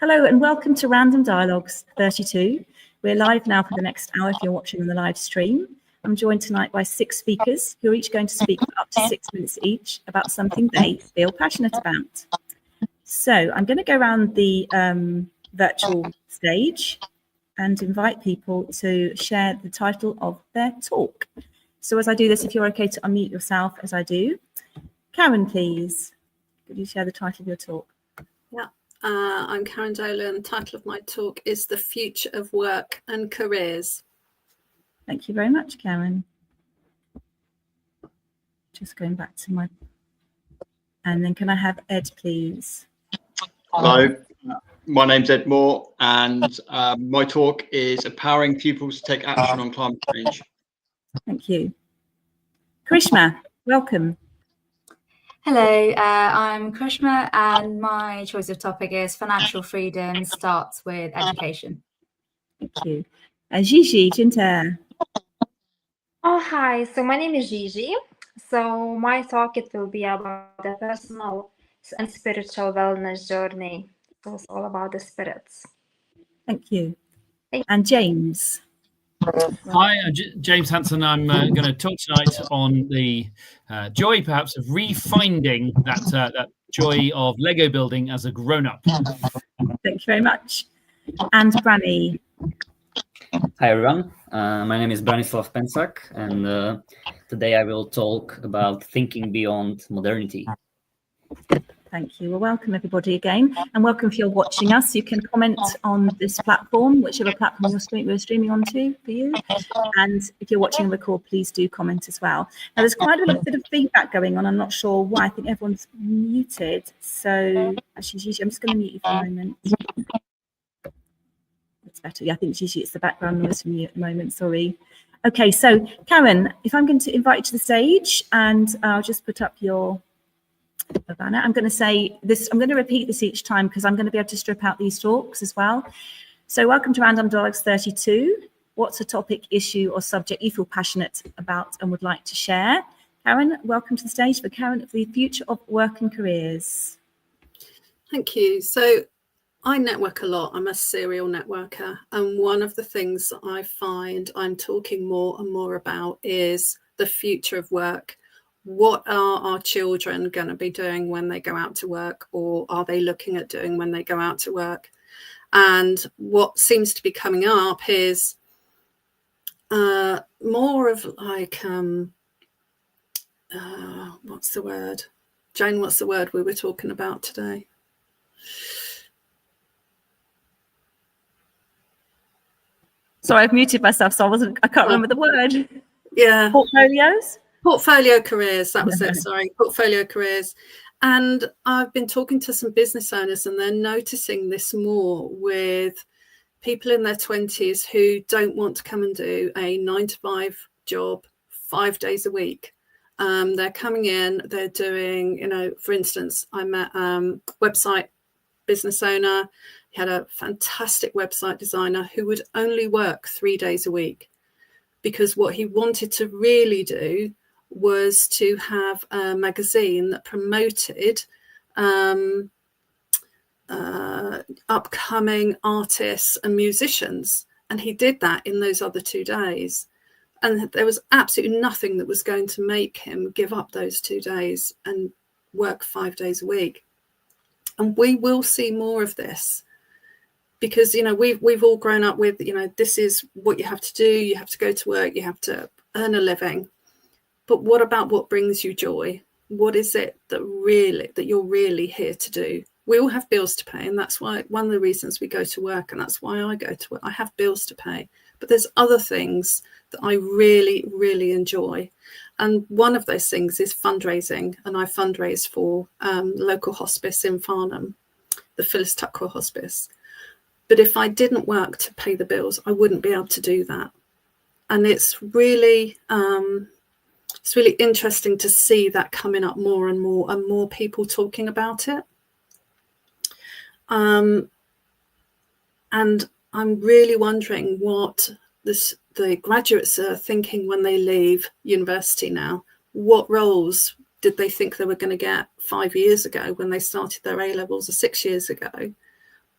Hello and welcome to Random Dialogues 32. We're live now for the next hour if you're watching on the live stream. I'm joined tonight by 6 speakers who are each going to speak for up to 6 minutes each about something they feel passionate about. So I'm going to go around the virtual stage and invite people to share the title of their talk. So as I do this, if you're okay to unmute yourself as I do. Karen, please, could you share the title of your talk? Yeah, I'm Karen Dolan. The title of my talk is The Future of Work and Careers. Thank you very much, Karen. Just going back to my... And then can I have Ed, please? Hello, my name's Ed Moore, and my talk is Empowering Pupils to Take Action on Climate Change. Thank you. Karishma, welcome. Hello, I'm Karishma, and my choice of topic is Financial Freedom Starts with Education. Thank you. Gigi, Gintare. Oh, hi. So my name is Gigi. So my talk, it will be about the personal and spiritual wellness journey. So it's all about the spirits. Thank you. And James. Hi, James Hanson. I'm going to talk tonight on the joy, perhaps, of refinding that joy of Lego building as a grown-up. Thank you very much. And Branny. Hi, everyone. My name is Branilsav Pencak, and today I will talk about thinking beyond modernity. Thank you. Well, welcome everybody again, and welcome if you're watching us. You can comment on this platform, whichever platform we're streaming onto for you. And if you're watching a record, please do comment as well. Now, there's quite a bit of feedback going on. I'm not sure why. I think everyone's muted. So actually, Gigi, I'm just going to mute you for a moment. That's better. Yeah, I think Gigi, it's the background noise from you at the moment. Sorry. Okay, so Karen, if I'm going to invite you to the stage, and I'll just put up your banner. I'm going to say this, I'm going to repeat this each time because I'm going to be able to strip out these talks as well. So welcome to Random Dialogues 32. What's a topic, issue or subject you feel passionate about and would like to share? Karen, welcome to the stage for Karen for the Future of Work and Careers. Thank you. So I network a lot. I'm a serial networker. And one of the things that I find I'm talking more and more about is the future of work. What are our children going to be doing when they go out to work, or are they looking at doing when they go out to work? And what seems to be coming up is more of like, what's the word? Jane, what's the word we were talking about today? Sorry, I've muted myself, so I can't remember the word. Yeah. Portfolios? Portfolio careers, that was it, sorry, portfolio careers. And I've been talking to some business owners, and they're noticing this more with people in their 20s who don't want to come and do a 9-to-5 job 5 days a week. They're coming in, they're doing, for instance, I met website business owner. He had a fantastic website designer who would only work 3 days a week, because what he wanted to really do was to have a magazine that promoted upcoming artists and musicians. And he did that in those other 2 days. And there was absolutely nothing that was going to make him give up those 2 days and work 5 days a week. And we will see more of this, because, we've all grown up with, this is what you have to do. You have to go to work. You have to earn a living. But what about what brings you joy? What is it that you're really here to do? We all have bills to pay, and that's why one of the reasons we go to work, and that's why I go to work. I have bills to pay, but there's other things that I really, really enjoy. And one of those things is fundraising, and I fundraise for local hospice in Farnham, the Phyllis Tucker Hospice. But if I didn't work to pay the bills, I wouldn't be able to do that. And it's really interesting to see that coming up more and more people talking about it. And I'm really wondering what the graduates are thinking when they leave university now. What roles did they think they were going to get 5 years ago when they started their A-levels, or 6 years ago?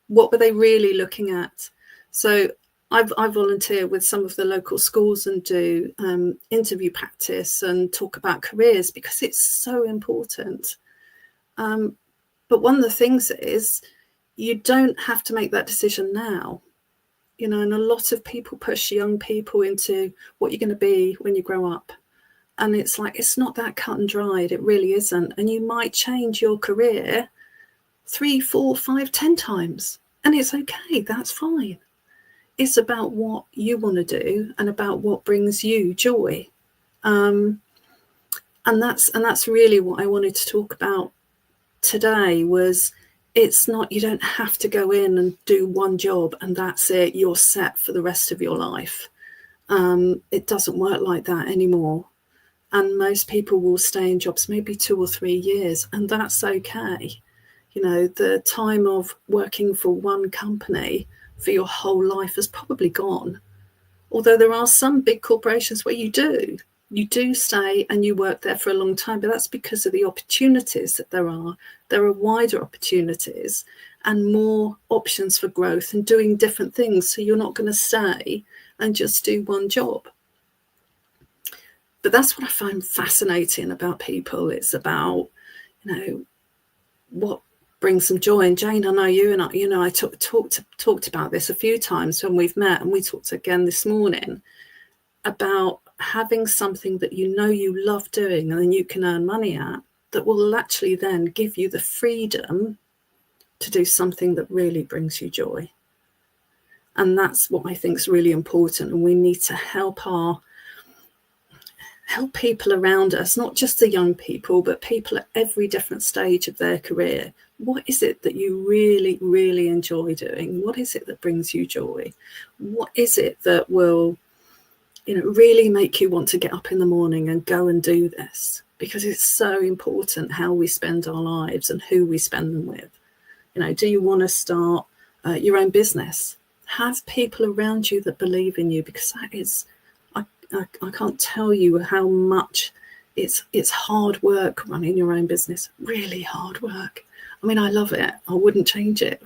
what were they really looking at? So I volunteer with some of the local schools and do interview practice and talk about careers because it's so important. But one of the things is you don't have to make that decision now. You know, and a lot of people push young people into what you're going to be when you grow up. And it's like, it's not that cut and dried. It really isn't. And you might change your career 3, 4, 5, 10 times. And it's okay. That's fine. It's about what you want to do and about what brings you joy. And that's really what I wanted to talk about today was it's not, you don't have to go in and do one job and that's it, you're set for the rest of your life. It doesn't work like that anymore. And most people will stay in jobs maybe 2 or 3 years, and that's okay. You know, the time of working for one company for your whole life has probably gone. Although there are some big corporations where you do stay and you work there for a long time, but that's because of the opportunities that there are. There are wider opportunities and more options for growth and doing different things. So you're not going to stay and just do one job. But that's what I find fascinating about people. It's about, you know, what brings them joy. And Jane, I know you and I talked about this a few times when we've met, and we talked again this morning about having something that you know you love doing and then you can earn money at, that will actually then give you the freedom to do something that really brings you joy. And that's what I think is really important. And we need to help people around us, not just the young people, but people at every different stage of their career. What is it that you really, really enjoy doing? What is it that brings you joy? What is it that will, you know, really make you want to get up in the morning and go and do this? Because it's so important how we spend our lives and who we spend them with. You know, do you want to start your own business? Have people around you that believe in you, because that is, I can't tell you how much it's hard work running your own business, really hard work. I mean, I love it. I wouldn't change it,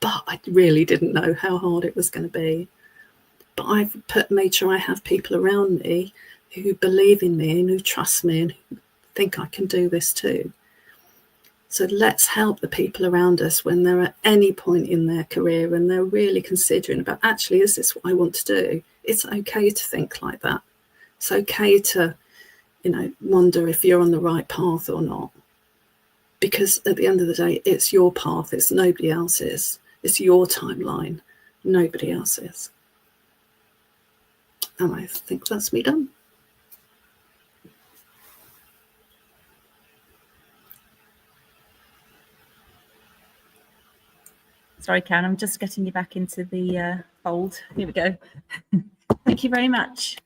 but I really didn't know how hard it was going to be. But I've made sure I have people around me who believe in me and who trust me and who think I can do this too. So let's help the people around us when they're at any point in their career and they're really considering about, actually, is this what I want to do? It's okay to think like that. It's okay to, you know, wonder if you're on the right path or not. Because at the end of the day, it's your path. It's nobody else's. It's your timeline, nobody else's. And I think that's me done. Sorry, Karen, I'm just getting you back into the fold. Here we go. Thank you very much.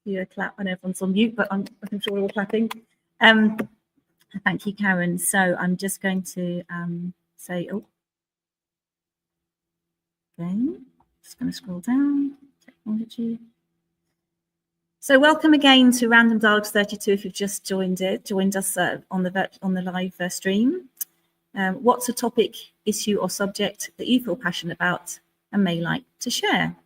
You clap. I know everyone's on mute, but I'm sure we're all clapping. Thank you, Karen. So I'm just going to say, again, just going to scroll down. Technology. So welcome again to Random Dialogues 32. If you've just joined us on the live stream. What's a topic, issue or subject that you feel passionate about and may like to share?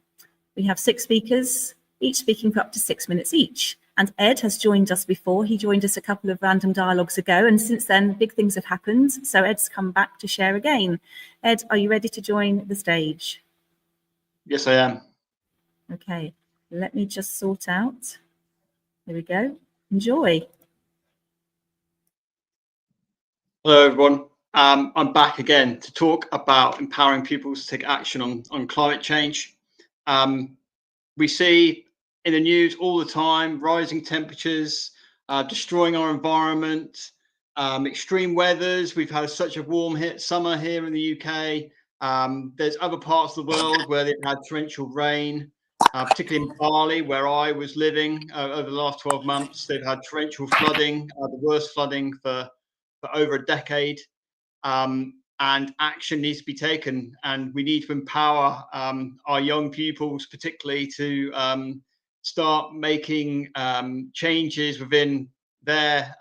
We have 6 speakers, each speaking for up to 6 minutes each. And Ed has joined us before. He joined us a couple of Random Dialogues ago, and since then big things have happened. So Ed's come back to share again. Ed, are you ready to join the stage? Yes, I am. Okay, let me just sort out. Here we go. Enjoy. Hello, everyone. I'm back again to talk about empowering pupils to take action on climate change. We see in the news all the time rising temperatures, destroying our environment, extreme weathers. We've had such a warm summer here in the UK. There's other parts of the world where they've had torrential rain, particularly in Bali, where I was living over the last 12 months. They've had torrential flooding, the worst flooding for over a decade. And action needs to be taken, and we need to empower our young pupils, particularly to start making changes within their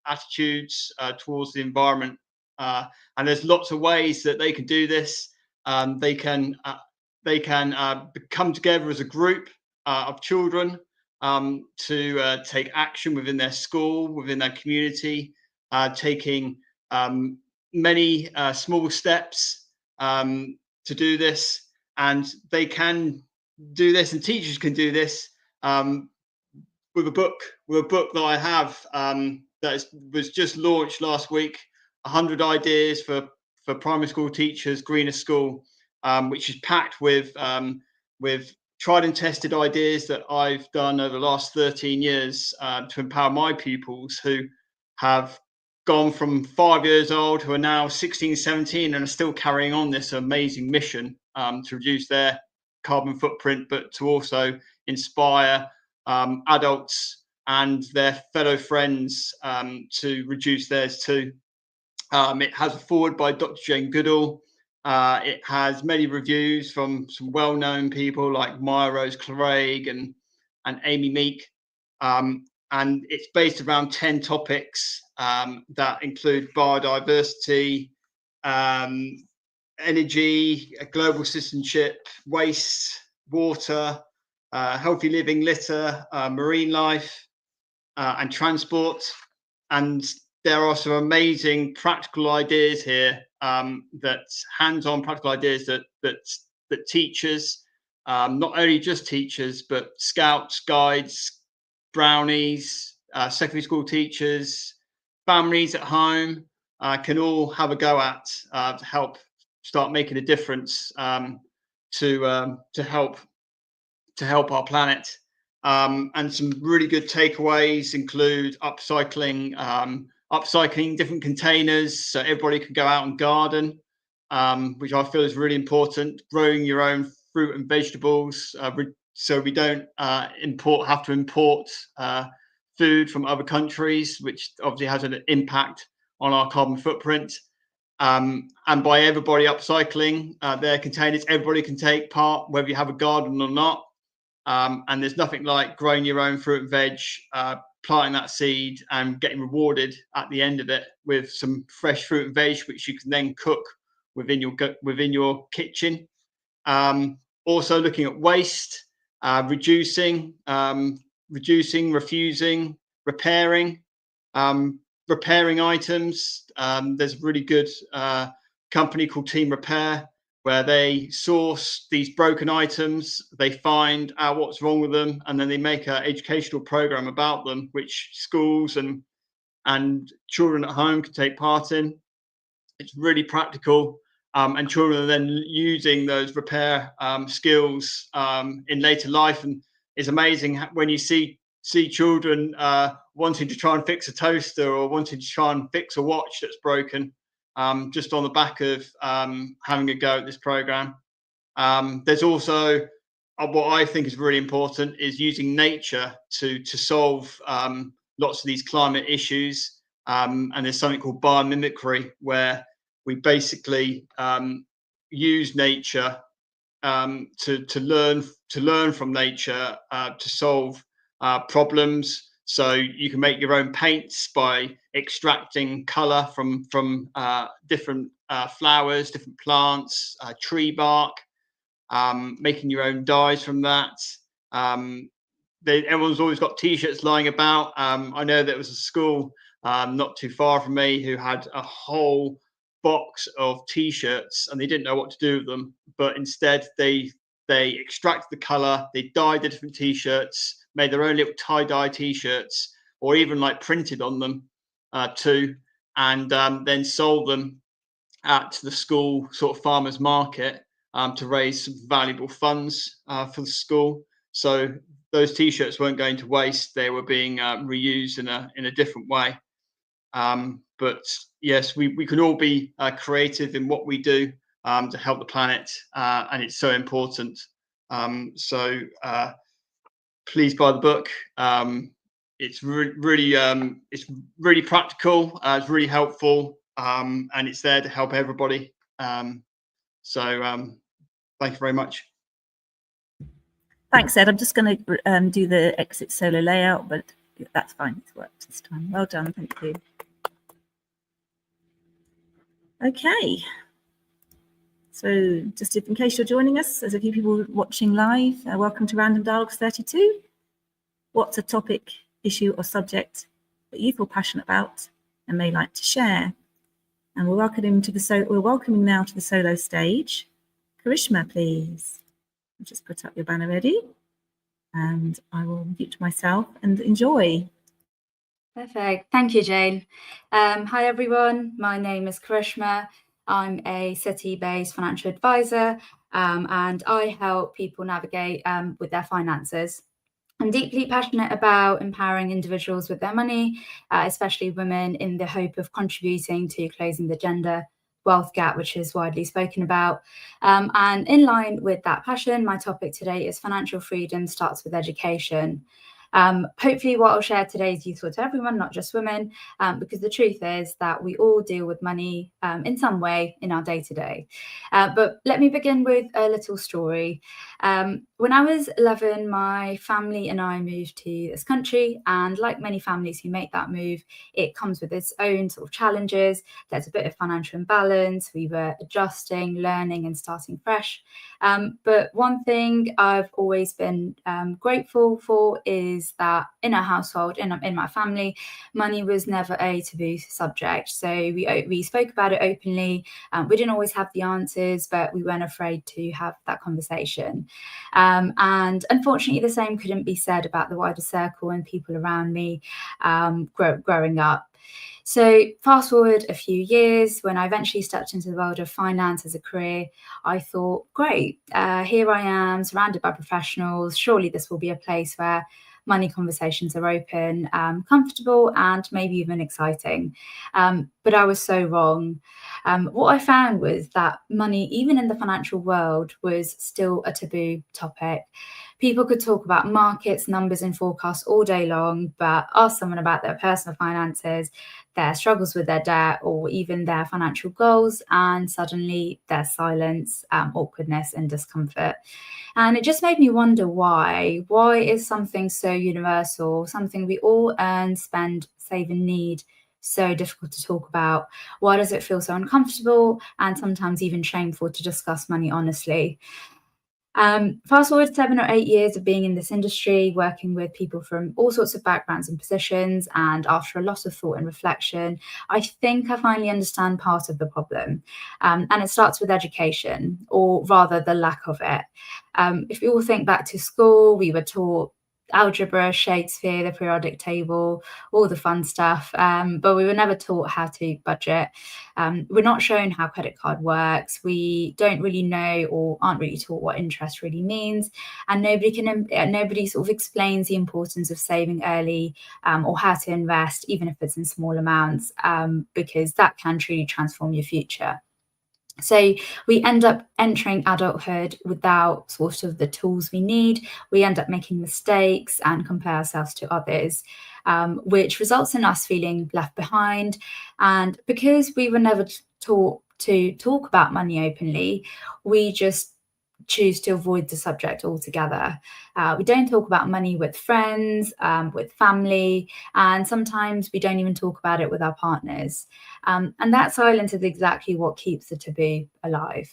attitudes towards the environment. And there's lots of ways that they can do this. They can come together as a group of children to take action within their school, within their community, taking many small steps to do this. And they can do this, and teachers can do this with a book that I have that was just launched last week. 100 ideas for primary school teachers, greener school, which is packed with tried and tested ideas that I've done over the last 13 years to empower my pupils, who have gone from 5 years old, who are now 16, 17, and are still carrying on this amazing mission to reduce their carbon footprint, but to also inspire adults and their fellow friends to reduce theirs too. It has a foreword by Dr. Jane Goodall. It has many reviews from some well-known people like Maya Rose Craig and Amy Meek. And it's based around 10 topics that include biodiversity, energy, global citizenship, waste, water, healthy living, litter, marine life, and transport. And there are some amazing practical ideas here, that hands-on practical ideas that teachers, not only just teachers, but scouts, guides, brownies, secondary school teachers, families at home can all have a go at to help start making a difference to help our planet. And some really good takeaways include upcycling different containers so everybody can go out and garden, which I feel is really important. Growing your own fruit and vegetables, so we don't have to import food from other countries, which obviously has an impact on our carbon footprint. And by everybody upcycling their containers, everybody can take part, whether you have a garden or not. And there's nothing like growing your own fruit and veg, planting that seed and getting rewarded at the end of it with some fresh fruit and veg, which you can then cook within your kitchen. Also looking at waste, reducing, refusing, repairing items. There's a really good company called Team Repair, where they source these broken items, they find out what's wrong with them, and then they make an educational program about them, which schools and children at home can take part in. It's really practical, and children are then using those repair skills in later life. And it's amazing when you see children wanting to try and fix a toaster or wanting to try and fix a watch that's broken, just on the back of having a go at this program. There's also what I think is really important is using nature to solve lots of these climate issues. And there's something called biomimicry, where we basically use nature to learn from nature to solve problems. So you can make your own paints by extracting color from different flowers, different plants, tree bark, making your own dyes from that. Everyone's always got t-shirts lying about. I know there was a school not too far from me who had a whole box of t-shirts, and they didn't know what to do with them, but instead they extracted the color, they dyed the different t-shirts, made their own little tie-dye t-shirts, or even like printed on them too, and then sold them at the school sort of farmers market to raise some valuable funds for the school. So those t-shirts weren't going to waste, they were being reused in a different way. But yes, we can all be creative in what we do to help the planet, and it's so important. So please buy the book. It's really practical. It's really helpful, and it's there to help everybody. So thank you very much. Thanks, Ed. I'm just going to do the exit solo layout, but that's fine. It's worked this time. Well done. Thank you. So just in case you're joining us, there's a few people watching live. Welcome to Random Dialogues 32. What's a topic, issue or subject that you feel passionate about and may like to share? And we're welcoming now to the solo stage. Karishma, please. I'll just put up your banner ready and I will mute myself and enjoy. Perfect. Thank you, Jane. Hi, everyone. My name is Karishma. I'm a city-based financial advisor, and I help people navigate with their finances. I'm deeply passionate about empowering individuals with their money, especially women, in the hope of contributing to closing the gender wealth gap, which is widely spoken about. And in line with that passion, my topic today is financial freedom starts with education. Hopefully what I'll share today is useful to everyone, not just women, because the truth is that we all deal with money in some way in our day-to-day. But let me begin with a little story. When I was 11, my family and I moved to this country, and like many families who make that move, it comes with its own sort of challenges. There's a bit of financial imbalance. We were adjusting, learning and starting fresh. But one thing I've always been grateful for is that in our household, in my family, money was never a taboo subject. So we spoke about it openly. We didn't always have the answers, but we weren't afraid to have that conversation. And unfortunately, the same couldn't be said about the wider circle and people around me growing up. So fast forward a few years, when I eventually stepped into the world of finance as a career, I thought, great, here I am surrounded by professionals. Surely this will be a place where money conversations are open, comfortable, and maybe even exciting. But I was so wrong. What I found was that money, even in the financial world, was still a taboo topic. People could talk about markets, numbers, and forecasts all day long, but ask someone about their personal finances, their struggles with their debt, or even their financial goals, and suddenly there's silence, awkwardness, and discomfort. And it just made me wonder why. Why is something so universal, something we all earn, spend, save, and need, so difficult to talk about? Why does it feel so uncomfortable and sometimes even shameful to discuss money honestly? Fast forward 7 or 8 years of being in this industry, working with people from all sorts of backgrounds and positions, and after a lot of thought and reflection, I think I finally understand part of the problem. And it starts with education, or rather the lack of it. If we all think back to school, we were taught algebra, Shakespeare, the periodic table, all the fun stuff, but we were never taught how to budget. We're not shown how credit card works. We don't really know, or aren't really taught, what interest really means, and nobody sort of explains the importance of saving early, or how to invest, even if it's in small amounts, because that can truly transform your future. So we end up entering adulthood without sort of the tools we need. We end up making mistakes and compare ourselves to others, which results in us feeling left behind. And because we were never taught to talk about money openly, we just choose to avoid the subject altogether. We don't talk about money with friends, with family, and sometimes we don't even talk about it with our partners. And that silence is exactly what keeps the taboo alive.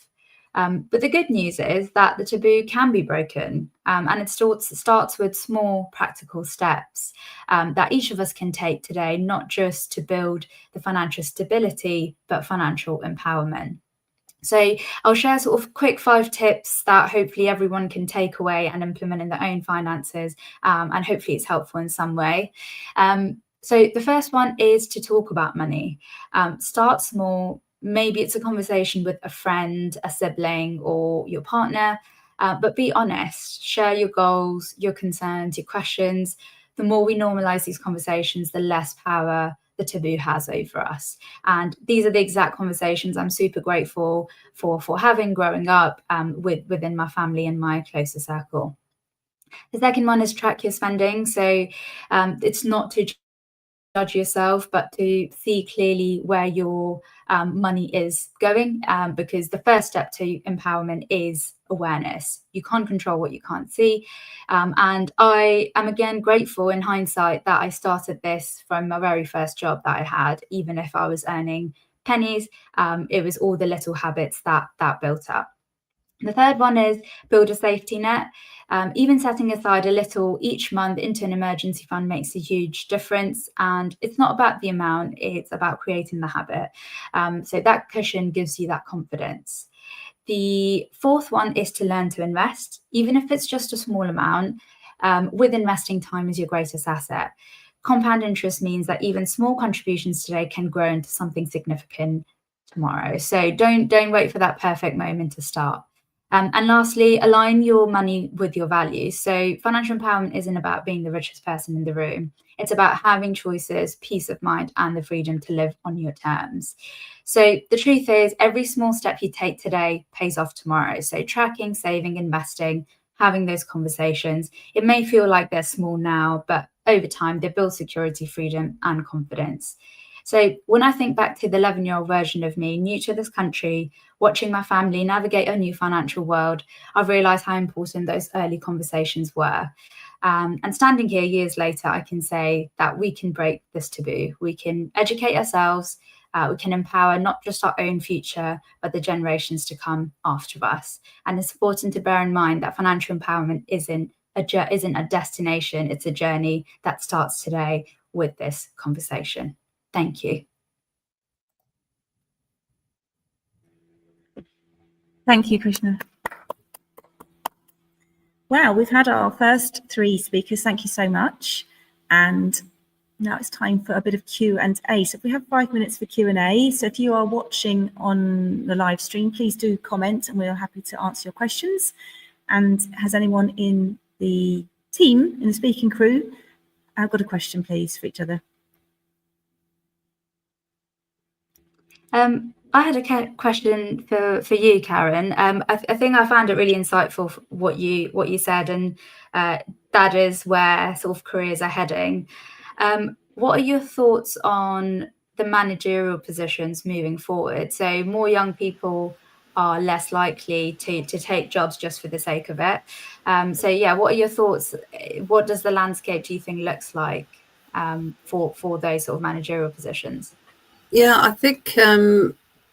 But the good news is that the taboo can be broken, and it starts with small practical steps that each of us can take today, not just to build the financial stability, but financial empowerment. So I'll share sort of quick 5 tips that hopefully everyone can take away and implement in their own finances, and hopefully it's helpful in some way. So the first one is to talk about money. Start small. Maybe it's a conversation with a friend, a sibling, or your partner, but be honest. Share your goals, your concerns, your questions. The more we normalize these conversations, the less power the taboo has over us. And these are the exact conversations I'm super grateful for having growing up within my family and my closer circle. The second one is track your spending. So it's not to judge yourself, but to see clearly where your money is going, because the first step to empowerment is awareness. You can't control what you can't see. And I am again grateful in hindsight that I started this from my very first job that I had, even if I was earning pennies. It was all the little habits that built up. The third one is build a safety net. Even setting aside a little each month into an emergency fund makes a huge difference. And it's not about the amount, it's about creating the habit. So that cushion gives you that confidence. The fourth one is to learn to invest, even if it's just a small amount. With investing, time is your greatest asset. Compound interest means that even small contributions today can grow into something significant tomorrow. So don't wait for that perfect moment to start. And lastly, align your money with your values. So financial empowerment isn't about being the richest person in the room. It's about having choices, peace of mind, and the freedom to live on your terms. So the truth is, every small step you take today pays off tomorrow. So tracking, saving, investing, having those conversations, it may feel like they're small now, but over time, they build security, freedom, and confidence. So when I think back to the 11-year-old version of me, new to this country, watching my family navigate a new financial world, I've realised how important those early conversations were. And standing here years later, I can say that we can break this taboo. We can educate ourselves. We can empower not just our own future, but the generations to come after us. And it's important to bear in mind that financial empowerment isn't a destination. It's a journey that starts today with this conversation. Thank you. Thank you, Karishma. Wow, we've had our first 3 speakers. Thank you so much. And now it's time for a bit of Q&A. So if we have 5 minutes for Q&A, so if you are watching on the live stream, please do comment and we're happy to answer your questions. And has anyone in the team, in the speaking crew, got a question, please, for each other? I had a question for you, Karen. I think I found it really insightful what you said, and that is where sort of careers are heading. What are your thoughts on the managerial positions moving forward? So more young people are less likely to take jobs just for the sake of it. So yeah, what are your thoughts? What does the landscape, do you think, looks like for those sort of managerial positions? Yeah, I think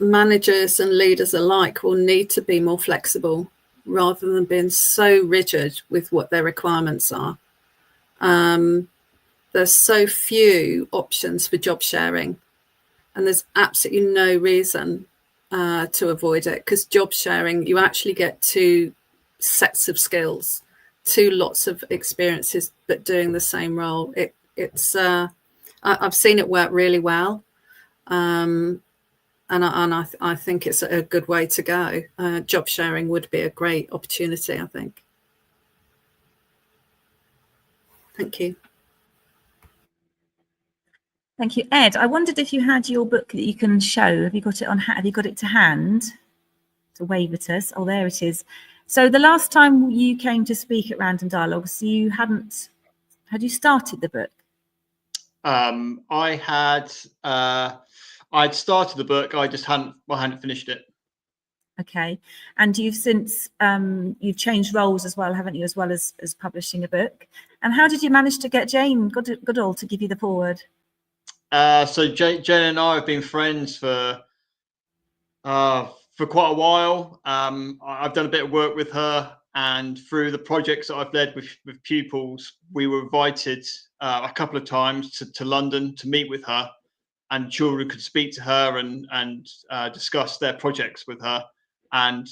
managers and leaders alike will need to be more flexible rather than being so rigid with what their requirements are. There's so few options for job sharing, and there's absolutely no reason to avoid it, because job sharing, you actually get 2 sets of skills, 2 lots of experiences, but doing the same role. I've seen it work really well. And I think it's a good way to go. Job sharing would be a great opportunity, I think. Thank you. Thank you, Ed. I wondered if you had your book that you can show. Have you got it on? Have you got it to hand to wave at us? Oh, there it is. So the last time you came to speak at Random Dialogues, you had you started the book? I'd started the book. I just hadn't finished it. Okay, and you've since you've changed roles as well, haven't you? As well as publishing a book. And how did you manage to get Jane Goodall to give you the foreword? So Jane and I have been friends for quite a while. I've done a bit of work with her, and through the projects that I've led with Pupils, we were invited a couple of times to London to meet with her, and children could speak to her and discuss their projects with her. And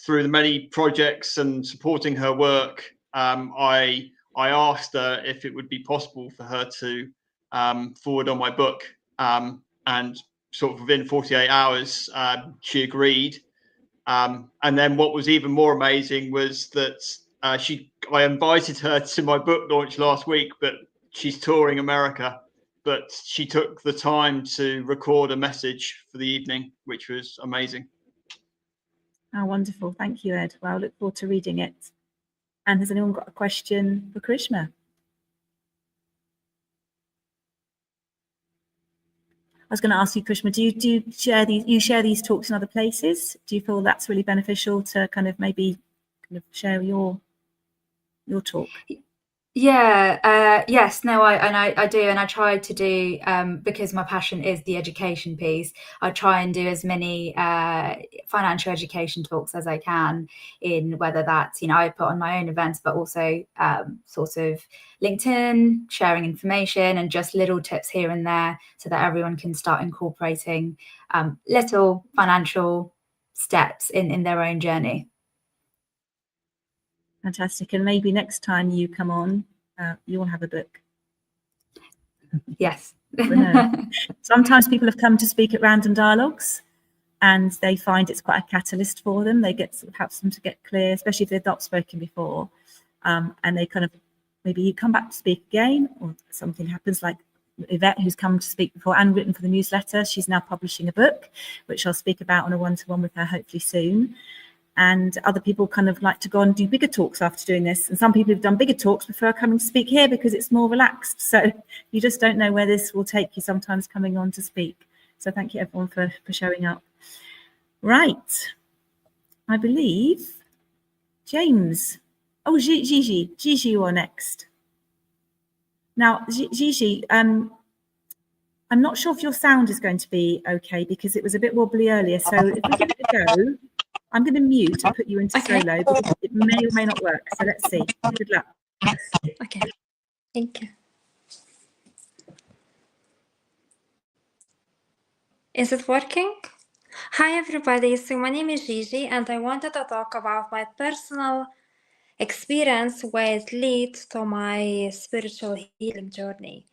through the many projects and supporting her work, I asked her if it would be possible for her to forward on my book, and sort of within 48 hours she agreed. And then what was even more amazing was that I invited her to my book launch last week, but she's touring America, but she took the time to record a message for the evening, which was amazing. Oh, wonderful. Thank you, Ed. Well, I look forward to reading it. And has anyone got a question for Karishma? I was going to ask you, Karishma, do you share these talks in other places? Do you feel that's really beneficial to kind of maybe share your talk? Yes, no, I do, and I try to do because my passion is the education piece. I try and do as many financial education talks as I can, in whether that's, I put on my own events, but also sort of LinkedIn, sharing information and just little tips here and there, so that everyone can start incorporating little financial steps in their own journey. Fantastic. And maybe next time you come on, you will have a book. Yes. Sometimes people have come to speak at Random Dialogues and they find it's quite a catalyst for them. They helps them to get clear, especially if they've not spoken before. And they kind of, maybe you come back to speak again, or something happens, like Yvette, who's come to speak before and written for the newsletter. She's now publishing a book, which I'll speak about on a one-to-one with her hopefully soon. And other people kind of like to go and do bigger talks after doing this. And some people who've done bigger talks prefer coming to speak here because it's more relaxed. So you just don't know where this will take you sometimes coming on to speak. So thank you everyone for showing up. Right. I believe James. Oh, Gigi, you are next. Now, Gigi, I'm not sure if your sound is going to be okay because it was a bit wobbly earlier. So if we give it a go, I'm going to mute and put you into solo because it may or may not work. So let's see. Good luck. Okay. Thank you. Is it working? Hi, everybody. So my name is Gigi, and I wanted to talk about my personal experience where it leads to my spiritual healing journey.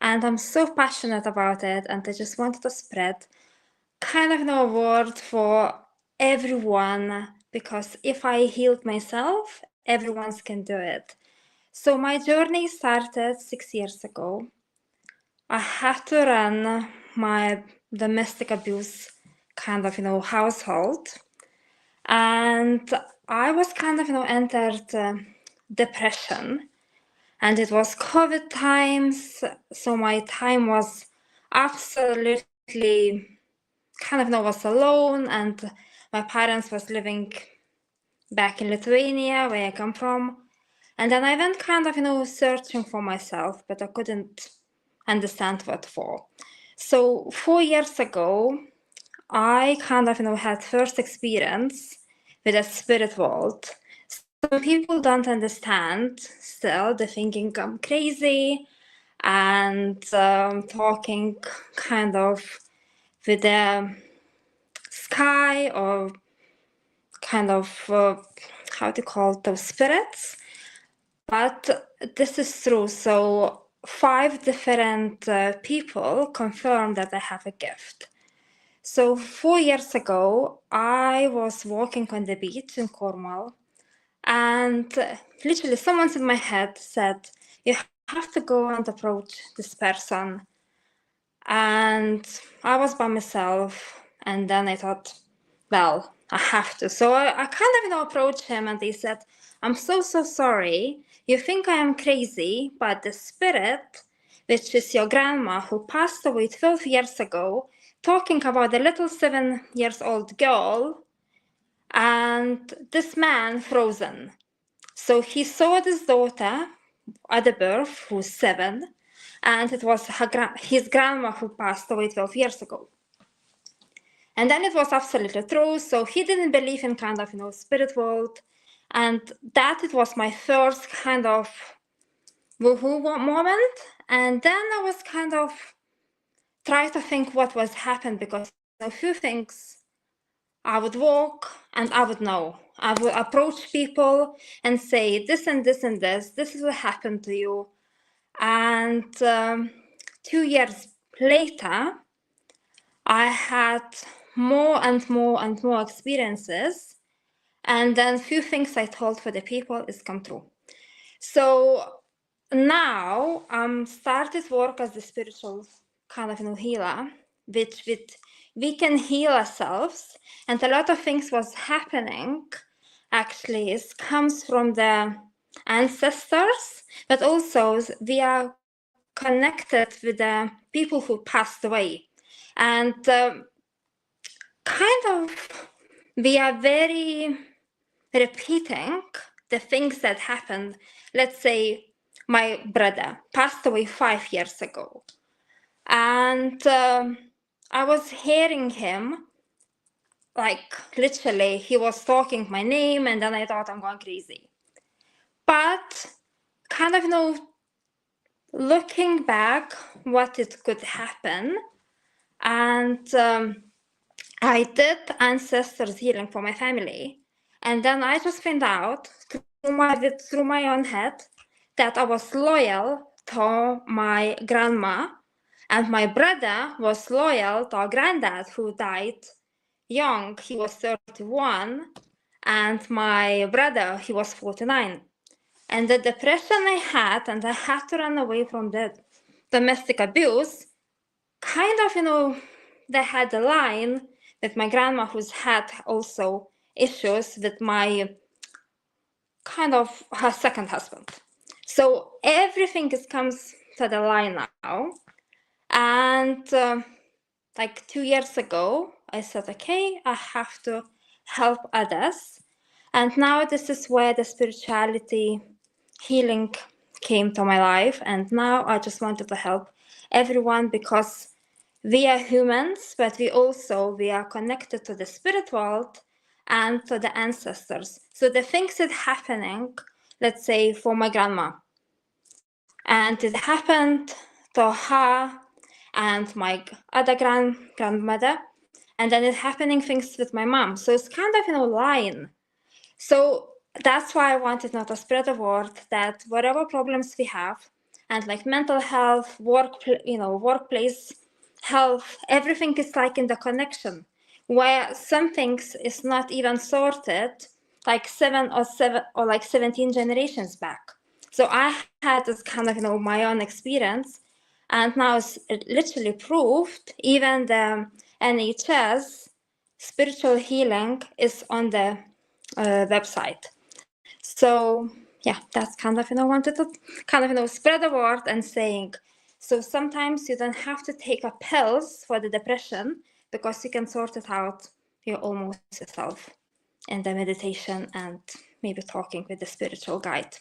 And I'm so passionate about it, and I just wanted to spread kind of a word for everyone, because if I healed myself, everyone can do it. So my journey started 6 years ago. I had to run my domestic abuse kind of, household. And I was kind of, entered depression. And it was COVID times. So my time was absolutely kind of, was alone. And my parents was living back in Lithuania, where I come from. And then I went kind of, searching for myself, but I couldn't understand what for. So 4 years ago, I kind of, had first experience with a spirit world. Some people don't understand still. They're thinking I'm crazy and talking kind of with the sky, or kind of, how to call those spirits. But this is true. So 5 different people confirmed that I have a gift. So 4 years ago, I was walking on the beach in Cornwall, and literally someone in my head said, you have to go and approach this person. And I was by myself, and then I thought, well, I have to. So I kind of, approached him, and he said, I'm so sorry. You think I am crazy, but the spirit, which is your grandma who passed away 12 years ago, talking about the little 7-year-old girl and this man frozen. So he saw this daughter at the birth, who's 7, and it was his grandma who passed away 12 years ago. And then it was absolutely true. So he didn't believe in kind of, spirit world. And that it was my first kind of woohoo moment. And then I was kind of trying to think what was happened, because a few things I would walk and I would know. I would approach people and say this and this and this. This is what happened to you. And 2 years later, I had more and more and more experiences, and then few things I told for the people is come true. So now I'm started work as the spiritual kind of healer, which we can heal ourselves, and a lot of things was happening actually comes from the ancestors, but also we are connected with the people who passed away. And kind of we are very repeating the things that happened. Let's say my brother passed away 5 years ago. And I was hearing him, like literally, he was talking my name, and then I thought I'm going crazy. But kind of, looking back, what it could happen, and I did ancestors healing for my family, and then I just found out through my own head that I was loyal to my grandma, and my brother was loyal to our granddad, who died young. He was 31, and my brother, he was 49. And the depression I had, and I had to run away from the domestic abuse, kind of, they had a line with my grandma, who's had also issues with my her second husband. So everything comes to the line now. And like 2 years ago, I said, okay, I have to help others. And now this is where the spirituality healing came to my life. And now I just wanted to help everyone, because we are humans, but we are connected to the spirit world and to the ancestors. So the things that happening, let's say for my grandma, and it happened to her and my other grandmother, and then it happening things with my mom. So it's kind of a line. So that's why I wanted now to spread the word that whatever problems we have, and like mental health, workplace health, everything is like in the connection, where some things is not even sorted like 17 generations back. So I had this kind of my own experience, and now it's literally proved. Even the NHS spiritual healing is on the website. So yeah, that's kind of wanted to spread the word and saying, so sometimes you don't have to take a pills for the depression, because you can sort it out almost yourself in the meditation and maybe talking with the spiritual guide.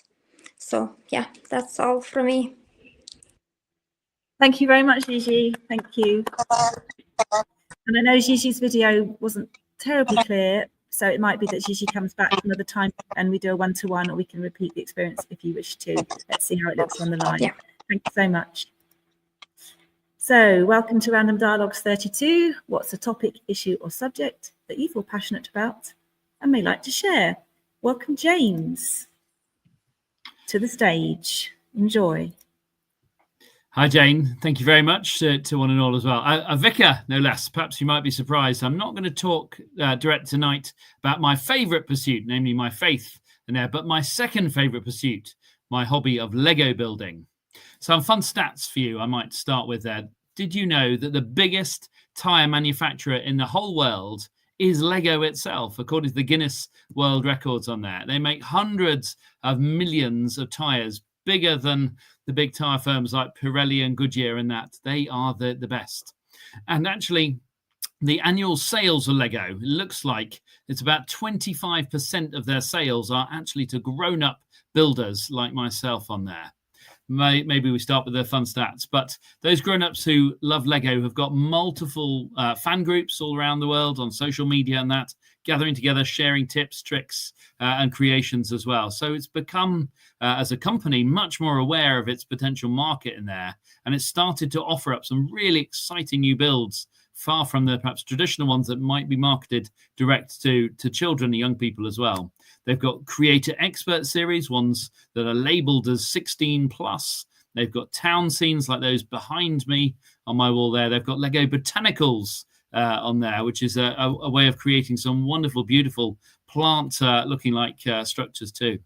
So yeah, that's all from me. Thank you very much, Gigi. Thank you. And I know Gigi's video wasn't terribly clear, so it might be that Gigi comes back another time and we do a one-to-one, or we can repeat the experience if you wish to. Let's see how it looks on the line. Yeah. Thank you so much. So welcome to Random Dialogues 32. What's a topic, issue or subject that you feel passionate about and may like to share? Welcome, James, to the stage. Enjoy. Hi, Jane. Thank you very much to one and all as well. A vicar, no less. Perhaps you might be surprised. I'm not going to talk direct tonight about my favourite pursuit, namely my faith in there, but my second favourite pursuit, my hobby of Lego building. Some fun stats for you I might start with there. Did you know that the biggest tyre manufacturer in the whole world is Lego itself, according to the Guinness World Records on there? They make hundreds of millions of tyres, bigger than the big tyre firms like Pirelli and Goodyear, and that. They are the best. And actually, the annual sales of Lego, it looks like it's about 25% of their sales are actually to grown-up builders like myself on there. Maybe we start with the fun stats, but those grown-ups who love Lego have got multiple fan groups all around the world on social media and that, gathering together, sharing tips, tricks, and creations as well. So it's become, as a company, much more aware of its potential market in there, and it's started to offer up some really exciting new builds, far from the perhaps traditional ones that might be marketed direct to children and young people as well. They've got creator expert series, ones that are labeled as 16 plus. They've got town scenes like those behind me on my wall there. They've got Lego botanicals on there, which is a way of creating some wonderful, beautiful plant looking like structures too.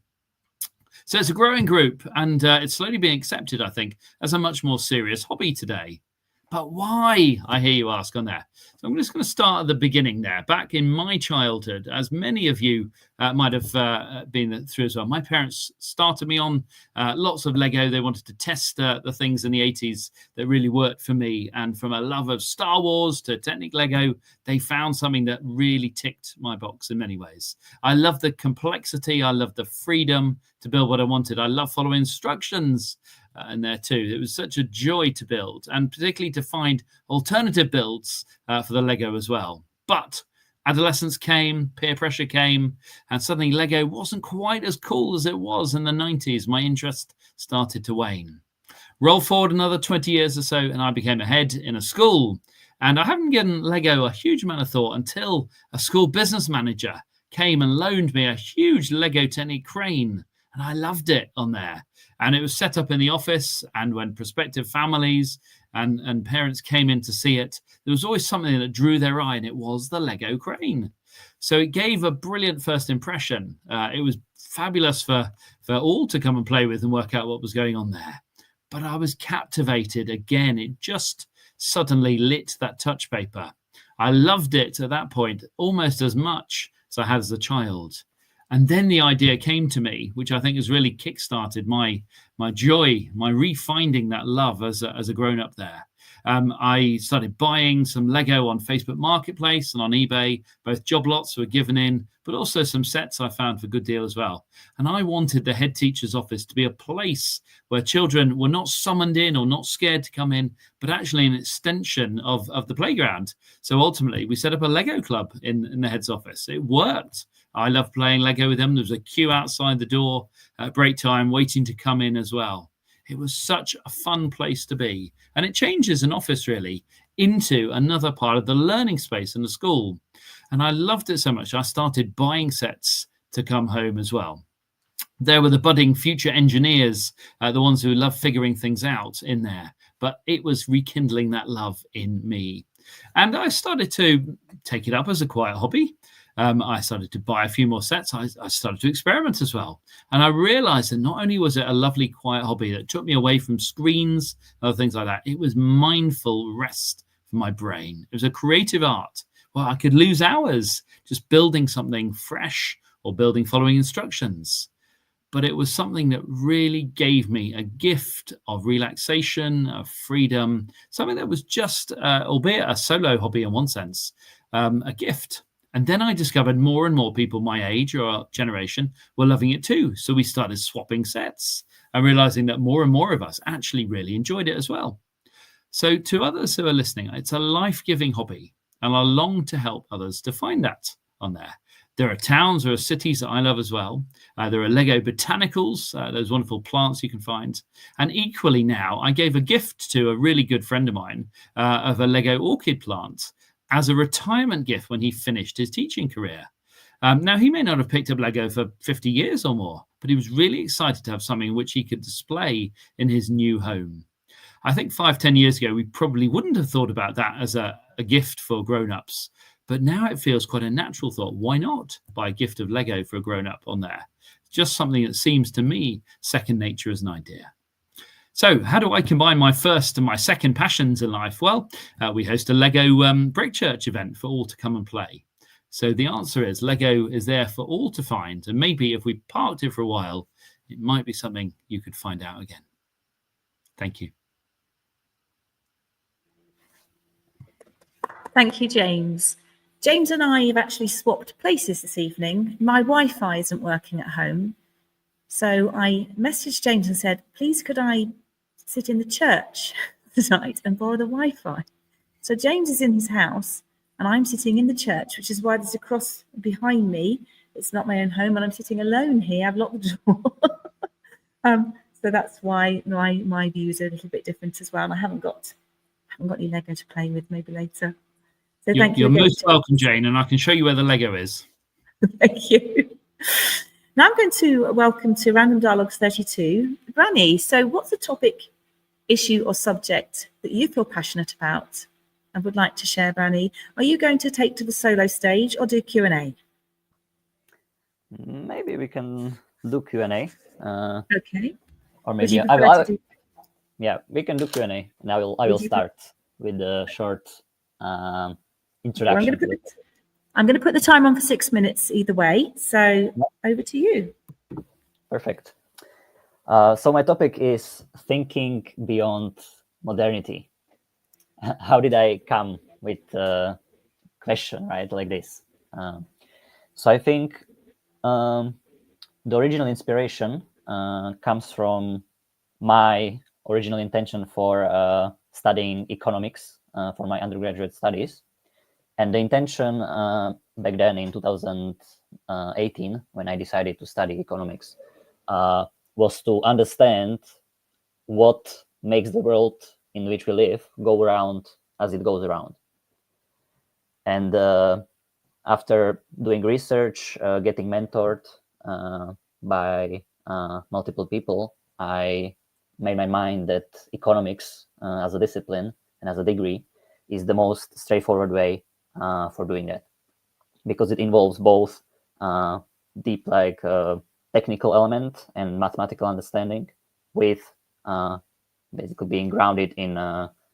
So it's a growing group, and it's slowly being accepted, I think, as a much more serious hobby today. But why, I hear you ask on there. So I'm just going to start at the beginning there. Back in my childhood, as many of you might have been through as well, my parents started me on lots of Lego. They wanted to test the things in the 80s that really worked for me. And from a love of Star Wars to Technic Lego, they found something that really ticked my box in many ways. I love the complexity. I love the freedom to build what I wanted. I love following instructions. And there too, it was such a joy to build, and particularly to find alternative builds for the Lego as well. But adolescence came, peer pressure came, and suddenly Lego wasn't quite as cool as it was in the 90s. My interest started to wane. Roll forward another 20 years or so, and I became a head in a school. And I haven't given Lego a huge amount of thought until a school business manager came and loaned me a huge Lego Technic crane. And I loved it on there. And it was set up in the office. And when prospective families and parents came in to see it, there was always something that drew their eye, and it was the Lego crane. So it gave a brilliant first impression. It was fabulous for all to come and play with and work out what was going on there. But I was captivated again. It just suddenly lit that touch paper. I loved it at that point almost as much as I had as a child. And then the idea came to me, which I think has really kickstarted my joy, my refinding that love as a grown-up there. I started buying some Lego on Facebook Marketplace and on eBay. Both job lots were given in, but also some sets I found for good deal as well. And I wanted the head teacher's office to be a place where children were not summoned in or not scared to come in, but actually an extension of the playground. So ultimately, we set up a Lego club in the head's office. It worked. I love playing Lego with them. There was a queue outside the door at break time waiting to come in as well. It was such a fun place to be. And it changes an office really into another part of the learning space in the school. And I loved it so much, I started buying sets to come home as well. There were the budding future engineers, the ones who love figuring things out in there. But it was rekindling that love in me. And I started to take it up as a quiet hobby. I started to buy a few more sets. I started to experiment as well. And I realized that not only was it a lovely, quiet hobby that took me away from screens and other things like that, it was mindful rest for my brain. It was a creative art where I could lose hours just building something fresh or building following instructions. But it was something that really gave me a gift of relaxation, of freedom, something that was just, albeit a solo hobby in one sense, a gift. And then I discovered more and more people my age or generation were loving it too. So we started swapping sets and realizing that more and more of us actually really enjoyed it as well. So to others who are listening, it's a life-giving hobby, and I long to help others to find that on there. There are towns, there are cities that I love as well. There are Lego botanicals, those wonderful plants you can find. And equally now, I gave a gift to a really good friend of mine of a Lego orchid plant as a retirement gift when he finished his teaching career. Now, he may not have picked up Lego for 50 years or more, but he was really excited to have something which he could display in his new home. I think 5-10 years ago, we probably wouldn't have thought about that as a gift for grown-ups. But now it feels quite a natural thought. Why not buy a gift of Lego for a grown-up on there? Just something that seems to me second nature as an idea. So how do I combine my first and my second passions in life? Well, we host a Lego Brick Church event for all to come and play. So the answer is Lego is there for all to find. And maybe if we parked it for a while, it might be something you could find out again. Thank you. Thank you, James. James and I have actually swapped places this evening. My Wi-Fi isn't working at home. So I messaged James and said, please could I sit in the church tonight and borrow the Wi-Fi? So James is in his house and I'm sitting in the church, which is why there's a cross behind me. It's not my own home and I'm sitting alone here. I've locked the door. So that's why my views are a little bit different as well. And I haven't got any Lego to play with, maybe later. So thank you. You're most welcome, Jane, and I can show you where the Lego is. Thank you. Now I'm going to welcome to Random Dialogues 32, Branny. So what's the topic, issue or subject that you feel passionate about and would like to share, Branny? Are you going to take to the solo stage or do Q&A? Maybe we can do Q&A. Okay. Or maybe we can do Q&A, and I will start. with a short Well, introduction to it. I'm going to put the time on for 6 minutes either way. So over to you. Perfect. So my topic is thinking beyond modernity. How did I come with a question, right, like this? So I think the original inspiration comes from my original intention for studying economics for my undergraduate studies. And the intention back then in 2018, when I decided to study economics, was to understand what makes the world in which we live go around as it goes around. And after doing research, getting mentored by multiple people, I made my mind that economics as a discipline and as a degree is the most straightforward way for doing that, because it involves both deep technical element and mathematical understanding with basically being grounded in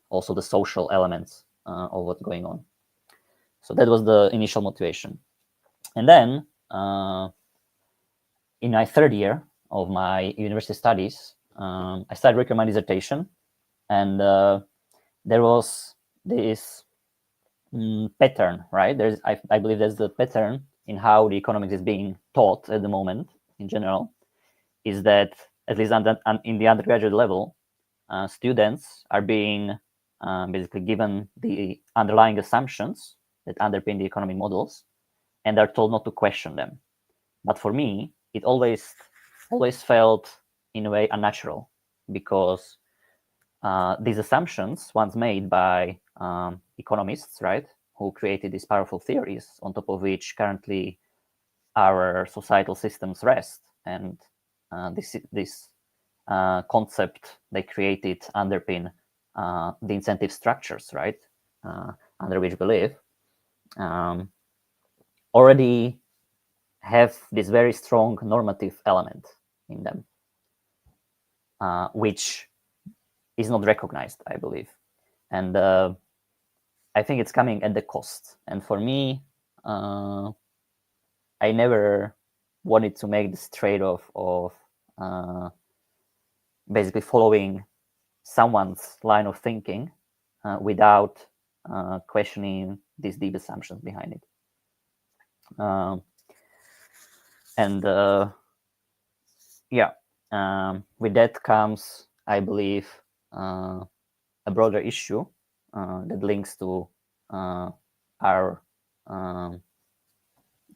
also the social elements of what's going on. So that was the initial motivation. And then in my third year of my university studies, I started working on my dissertation, and there was this pattern, right? I believe there's the pattern in how the economics is being taught at the moment in general, is that at least in the undergraduate level, students are being basically given the underlying assumptions that underpin the economic models, and are told not to question them. But for me, it always felt in a way unnatural, because these assumptions, once made by economists, right, who created these powerful theories on top of which currently our societal systems rest, and this concept they created underpin the incentive structures, right, under which we live, already have this very strong normative element in them, which is not recognized, I believe. And I think it's coming at the cost. And for me, I never wanted to make this trade-off of basically following someone's line of thinking without questioning these deep assumptions behind it. With that comes, I believe, a broader issue that links to our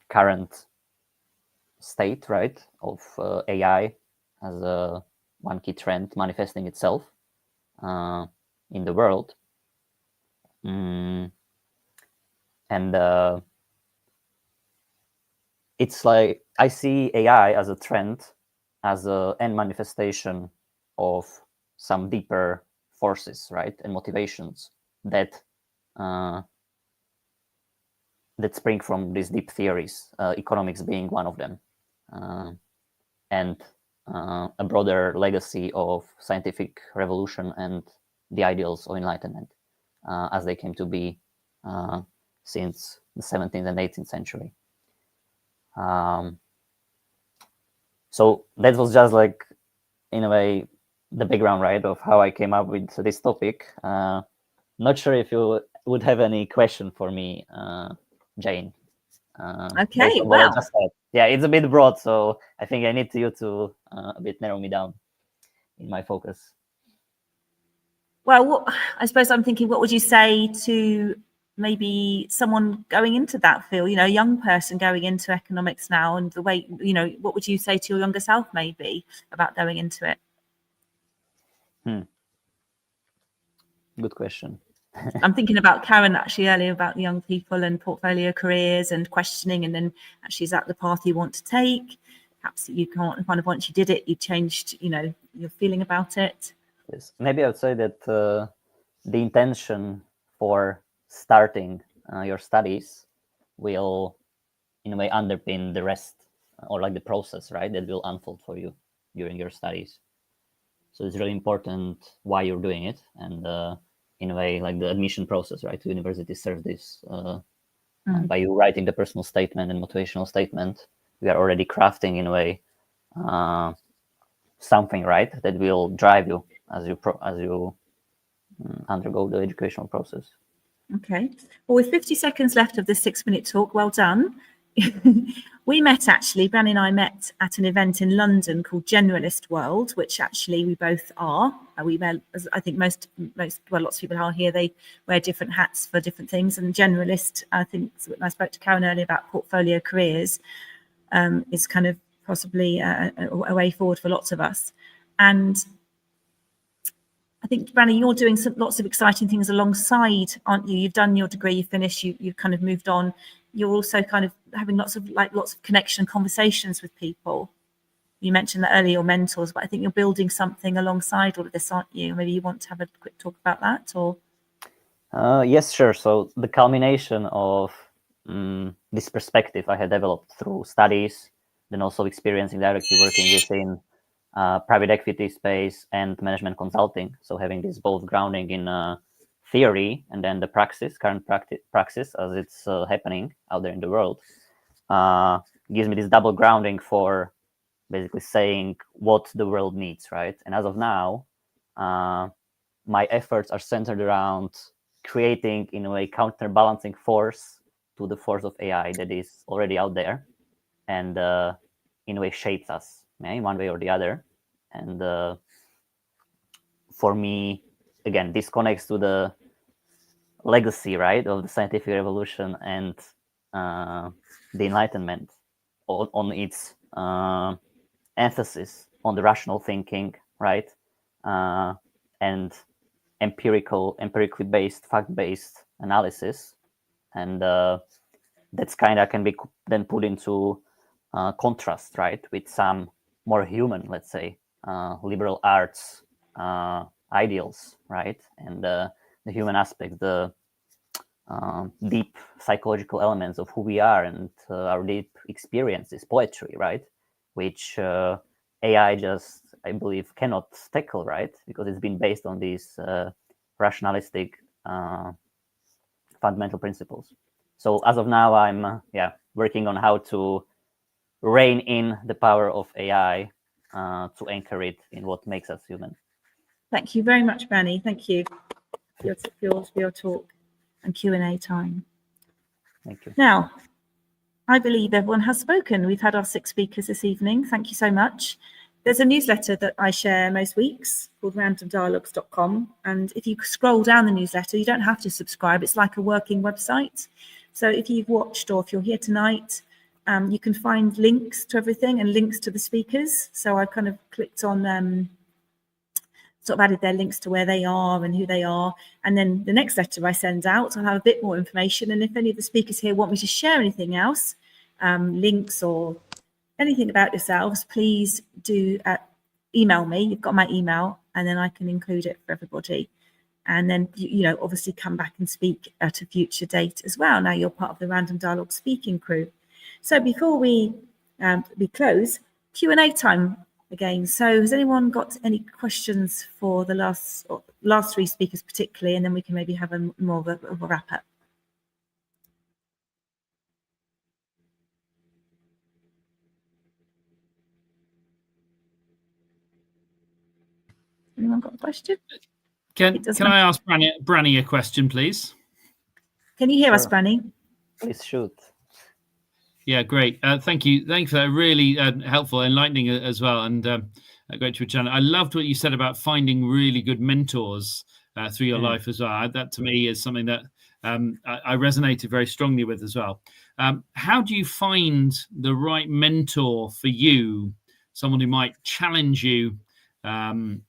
current state, right, of AI as a one key trend manifesting itself in the world. And it's like I see AI as a trend, as an end manifestation of some deeper forces, right, and motivations that spring from these deep theories, economics being one of them, and a broader legacy of scientific revolution and the ideals of enlightenment as they came to be since the 17th and 18th century. So that was just like, in a way, the background, right, of how I came up with this topic. Not sure if you would have any question for me, Jane. Okay, well, yeah, it's a bit broad, so I think I need you to a bit narrow me down in my focus. Well, I suppose I'm thinking, what would you say to maybe someone going into that field, a young person going into economics now, and the way, what would you say to your younger self maybe about going into it? Good question. I'm thinking about Karen actually earlier about the young people and portfolio careers and questioning, and then actually is that the path you want to take? Perhaps you can't, kind of once you did it, you changed, your feeling about it. Yes, maybe I would say that the intention for starting your studies will, in a way, underpin the rest, or like the process, right, that will unfold for you during your studies. So it's really important why you're doing it, and in a way, like the admission process, right, to university serves this. And by you writing the personal statement and motivational statement, we are already crafting, in a way, something, right, that will drive you as you undergo the educational process. Okay. Well, with 50 seconds left of this 6-minute talk, well done. We met actually, Branny and I met at an event in London called Generalist World, which actually we both are. We wear, as I think lots of people are here, they wear different hats for different things. And Generalist, I think, I spoke to Karen earlier about portfolio careers, is kind of possibly a way forward for lots of us. And I think, Branny, you're doing lots of exciting things alongside, aren't you? You've done your degree, you finished, you've kind of moved on. You're also kind of having lots of connection and conversations with people. You mentioned that earlier, your mentors, but I think you're building something alongside all of this, aren't you? Maybe you want to have a quick talk about that, or? Yes, sure. So the culmination of this perspective I had developed through studies, then also experiencing directly working within private equity space and management consulting. So having this both grounding in theory and then the current praxis as it's happening out there in the world, gives me this double grounding for basically saying what the world needs, right? And as of now, my efforts are centered around creating, in a way, counterbalancing force to the force of AI that is already out there and in a way shapes us, in one way or the other. And for me, again, this connects to the legacy, right, of the scientific revolution and the Enlightenment on its emphasis on the rational thinking, right, and empirically based, fact-based analysis, and that's kind of can be then put into contrast, right, with some more human, let's say, liberal arts ideals, right, and the human aspect, the deep psychological elements of who we are and our deep experiences, poetry, right, which AI just, I believe, cannot tackle, right, because it's been based on these rationalistic fundamental principles. So as of now, I'm working on how to rein in the power of AI to anchor it in what makes us human. Thank you very much, Branny. Thank you for your talk and Q&A time. Thank you. Now, I believe everyone has spoken. We've had our 6 speakers this evening. Thank you so much. There's a newsletter that I share most weeks called randomdialogues.com. And if you scroll down the newsletter, you don't have to subscribe. It's like a working website. So if you've watched or if you're here tonight, you can find links to everything and links to the speakers. So I kind of clicked on sort of added their links to where they are and who they are. And then the next letter I send out, I'll have a bit more information. And if any of the speakers here want me to share anything else, links or anything about yourselves, please do email me. You've got my email, and then I can include it for everybody. And then, obviously come back and speak at a future date as well. Now you're part of the Random Dialogue speaking crew. So before we close, Q&A time again. So has anyone got any questions for the last 3 speakers particularly, and then we can maybe have more of a wrap up. Anyone got a question? Can I ask Branny a question, please? Can you hear us, Branny? Please shoot. Yeah, great. Thank you. Thanks for that. Really helpful, enlightening as well, and great to return. I loved what you said about finding really good mentors through your life as well. That to me is something that I resonated very strongly with as well. How do you find the right mentor for you? Someone who might challenge you,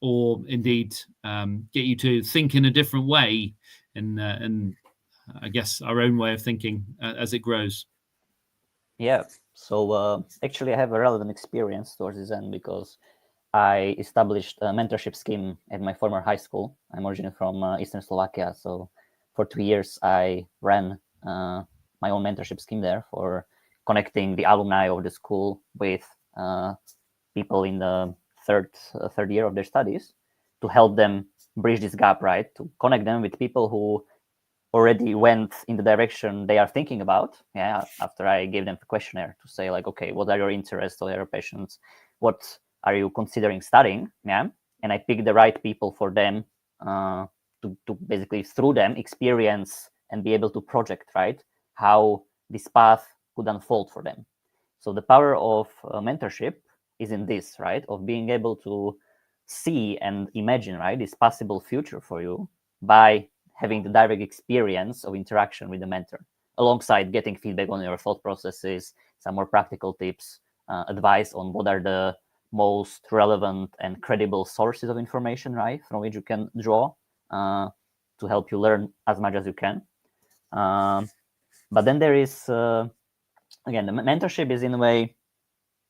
or indeed get you to think in a different way, and I guess our own way of thinking as it grows. Yeah, so actually I have a relevant experience towards this end because I established a mentorship scheme at my former high school. I'm originally from Eastern Slovakia, so for 2 years I ran my own mentorship scheme there for connecting the alumni of the school with people in the third year of their studies to help them bridge this gap, right? To connect them with people who already went in the direction they are thinking about. Yeah, after I gave them the questionnaire to say like, okay, what are your interests or your passions? What are you considering studying? Yeah, and I picked the right people for them to basically through them experience and be able to project, right, how this path could unfold for them. So the power of mentorship is in this, right, of being able to see and imagine, right, this possible future for you by having the direct experience of interaction with the mentor, alongside getting feedback on your thought processes, some more practical tips, advice on what are the most relevant and credible sources of information, right, from which you can draw to help you learn as much as you can. But then there is, again, the mentorship is in a way,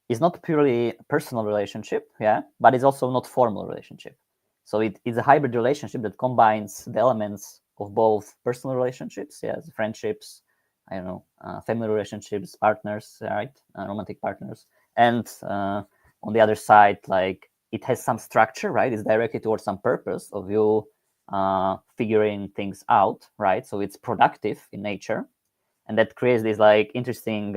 is not purely personal relationship, yeah, but it's also not formal relationship. So it's a hybrid relationship that combines the elements of both personal relationships, yes, friendships, I don't know, family relationships, partners, right, romantic partners, and on the other side, like it has some structure, right? It's directed towards some purpose of you figuring things out, right? So it's productive in nature, and that creates this like interesting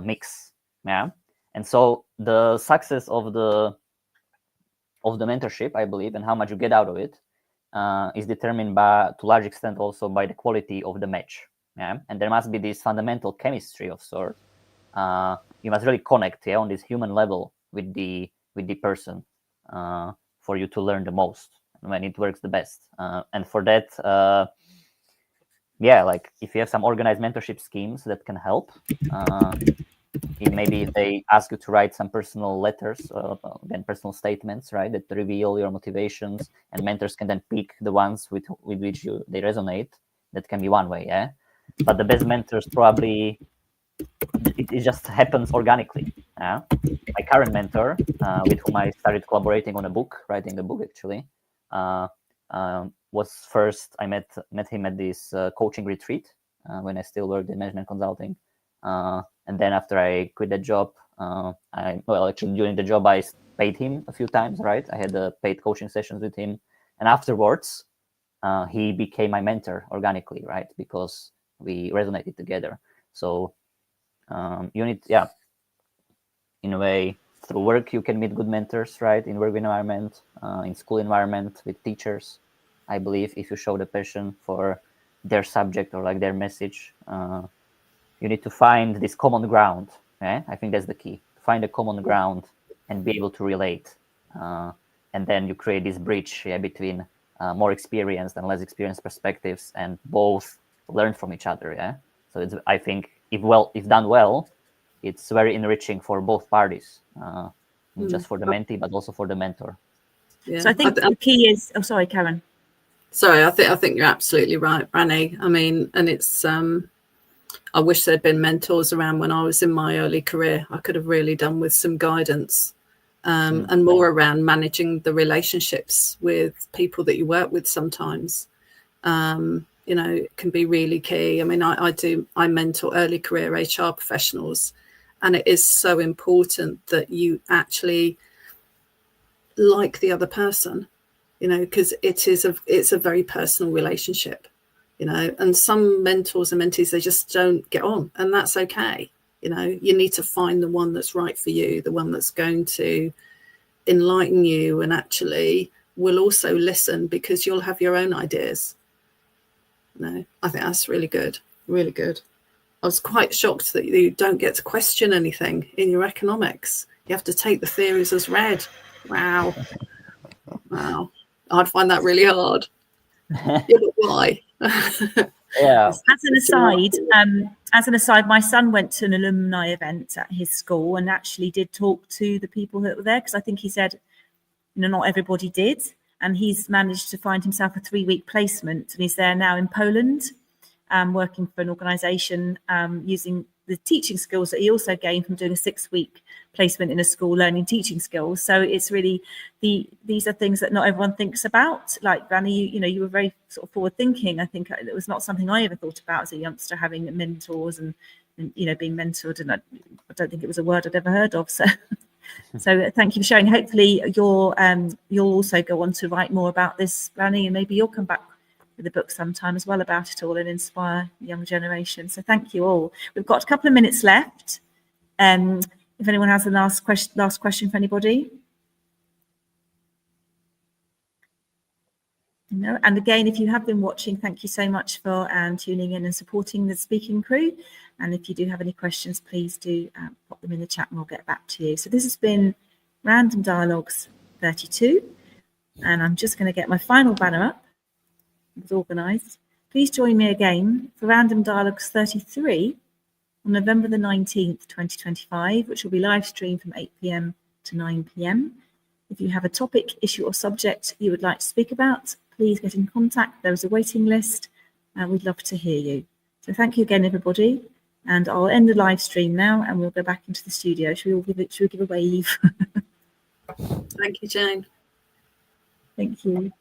mix, yeah. And so the success of the mentorship, I believe, and how much you get out of it is determined by, to a large extent, also by the quality of the match. Yeah, and there must be this fundamental chemistry of sort. You must really connect, yeah, on this human level with the person for you to learn the most when it works the best. And for that, yeah, like if you have some organized mentorship schemes that can help. Maybe if they ask you to write some personal letters, again, personal statements, right, that reveal your motivations, and mentors can then pick the ones with which they resonate. That can be one way, yeah. But the best mentors probably, it just happens organically. Yeah. My current mentor, with whom I started collaborating on a book, writing a book actually, was first I met him at this coaching retreat when I still worked in management consulting. And then after I quit that job, actually during the job, I paid him a few times, right? I had paid coaching sessions with him. And afterwards, he became my mentor organically, right? Because we resonated together. So you need, yeah, in a way, through work, you can meet good mentors, right? In work environment, in school environment, with teachers. I believe if you show the passion for their subject or like their message, you need to find this common ground. Eh? I think that's the key. Find a common ground and be able to relate. And then you create this bridge between more experienced and less experienced perspectives, and both learn from each other. Yeah. So it's, I think if done well, it's very enriching for both parties, not just for the mentee, but also for the mentor. Yeah. So I think the key is, oh, sorry, Karen. Sorry, I think you're absolutely right, Branny. I mean, and it's, I wish there'd been mentors around when I was in my early career. I could have really done with some guidance and more around managing the relationships with people that you work with sometimes. You know, it can be really key. I mean, I mentor early career HR professionals, and it is so important that you actually like the other person, you know, because it's a very personal relationship. You know, and some mentors and mentees, they just don't get on, and that's okay. You know, you need to find the one that's right for you, the one that's going to enlighten you and actually will also listen, because you'll have your own ideas. You know, I think that's really good, really good. I was quite shocked that you don't get to question anything in your economics. You have to take the theories as read. Wow. Wow. I'd find that really hard. Yeah, but why? Yeah. As an aside, my son went to an alumni event at his school and actually did talk to the people that were there, because I think he said, you know, not everybody did, and he's managed to find himself a 3-week placement, and he's there now in Poland, working for an organisation, using the teaching skills that he also gained from doing a 6-week placement in a school, learning teaching skills. So it's really these are things that not everyone thinks about. Like Branny, you know, you were very sort of forward thinking. I think it was not something I ever thought about as a youngster, having mentors and you know, being mentored, and I don't think it was a word I'd ever heard of. So So thank you for sharing. Hopefully you'll also go on to write more about this, Branny, and maybe you'll come back with a book sometime as well about it all and inspire the young generation. So thank you all. We've got a couple of minutes left. If anyone has a last question for anybody. No. And again, if you have been watching, thank you so much for tuning in and supporting the speaking crew. And if you do have any questions, please do pop them in the chat and we'll get back to you. So this has been Random Dialogues 32. And I'm just going to get my final banner up. It's organised. Please join me again for Random Dialogues 33 on November the 19th, 2025, which will be live streamed from 8 p.m. to 9 p.m. If you have a topic, issue or subject you would like to speak about, please get in contact. There is a waiting list and we'd love to hear you. So thank you again, everybody. And I'll end the live stream now and we'll go back into the studio. Should we give a wave? Thank you, Jane. Thank you.